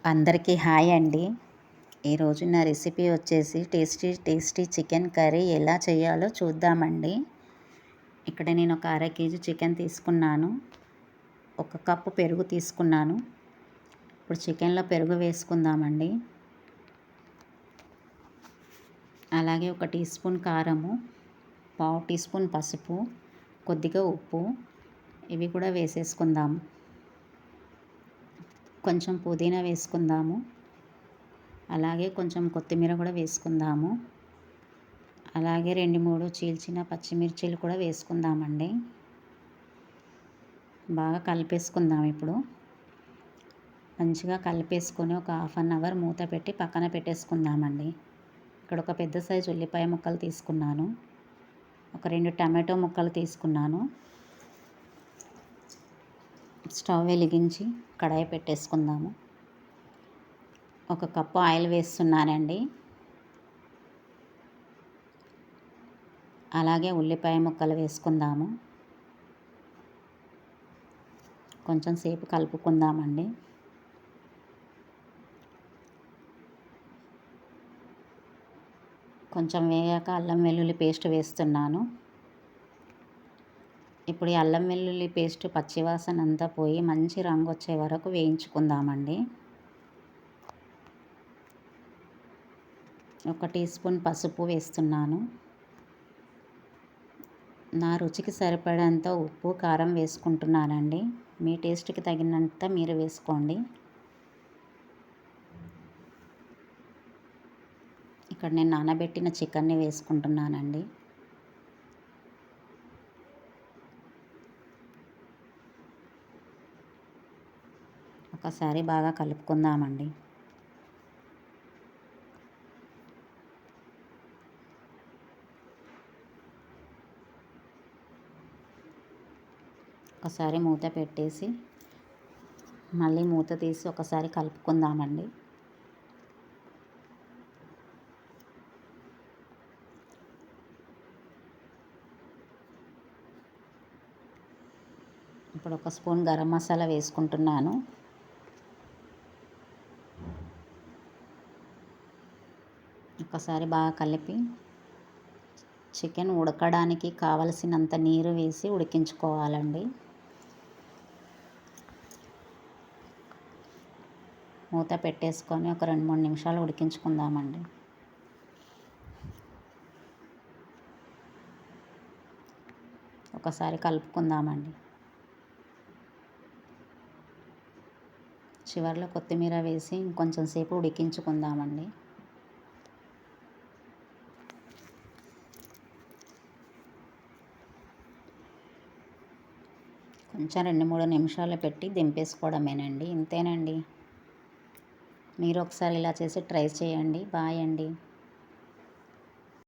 అందరికీ హాయ్ అండి. ఈరోజు నా రెసిపీ వచ్చేసి టేస్టీ చికెన్ కర్రీ ఎలా చేయాలో చూద్దామండి. ఇక్కడ నేను ఒక అర కేజీ చికెన్ తీసుకున్నాను. ఒక కప్పు పెరుగు తీసుకున్నాను. ఇప్పుడు చికెన్లో పెరుగు వేసుకుందామండి. అలాగే ఒక టీ స్పూన్ కారము, పావు టీ స్పూన్ పసుపు, కొద్దిగా ఉప్పు ఇవి కూడా వేసేసుకుందాము. కొంచెం పుదీనా వేసుకుందాము. అలాగే కొంచెం కొత్తిమీర కూడా వేసుకుందాము. అలాగే 2-3 చీల్చిన పచ్చిమిర్చీలు కూడా వేసుకుందామండి. బాగా కలిపేసుకుందాం. ఇప్పుడు మంచిగా కలిపేసుకొని ఒక 1/2 అవర్ మూత పెట్టి పక్కన పెట్టేసుకుందామండి. ఇక్కడ ఒక పెద్ద సైజు ఉల్లిపాయ ముక్కలు తీసుకున్నాను. ఒక 2 టమాటో ముక్కలు తీసుకున్నాను. స్టవ్ వెలిగించి కడాయి పెట్టేసుకుందాము. ఒక కప్పు ఆయిల్ వేస్తున్నానండి. అలాగే ఉల్లిపాయ ముక్కలు వేసుకుందాము. కొంచెం సేపు కలుపుకుందామండి. కొంచెం వేగాక అల్లం వెల్లుల్లి పేస్ట్ వేస్తున్నాను. ఇప్పుడు ఈ అల్లం వెల్లుల్లి పేస్ట్ పచ్చివాసన అంతా పోయి మంచి రంగు వచ్చే వరకు వేయించుకుందామండి. ఒక టీ స్పూన్ పసుపు వేస్తున్నాను. నా రుచికి సరిపడంత ఉప్పు కారం వేసుకుంటున్నానండి. మీ టేస్ట్కి తగినంత మీరు వేసుకోండి. ఇక్కడ నేను నానబెట్టిన చికెన్ని వేసుకుంటున్నానండి. ఒకసారి బాగా కలుపుకుందామండి. ఒకసారి మూత పెట్టేసి మళ్ళీ మూత తీసి ఒకసారి కలుపుకుందామండి. ఇప్పుడు ఒక స్పూన్ గరం మసాలా వేసుకుంటున్నాను. ఒకసారి బాగా కలిపి చికెన్ ఉడకడానికి కావలసినంత నీరు వేసి ఉడికించుకోవాలండి. మూత పెట్టేసుకొని ఒక 2-3 నిమిషాలు ఉడికించుకుందామండి. ఒకసారి కలుపుకుందామండి. చివరిలో కొత్తిమీర వేసి ఇంకొంచెం సేపు ఉడికించుకుందామండి. కొంచెం 2-3 నిమిషాలు పెట్టి దింపేసుకోవడమేనండి. ఇంతేనండి. మీరు ఒకసారి ఇలా చేసి ట్రై చేయండి. బాయ్ అండి.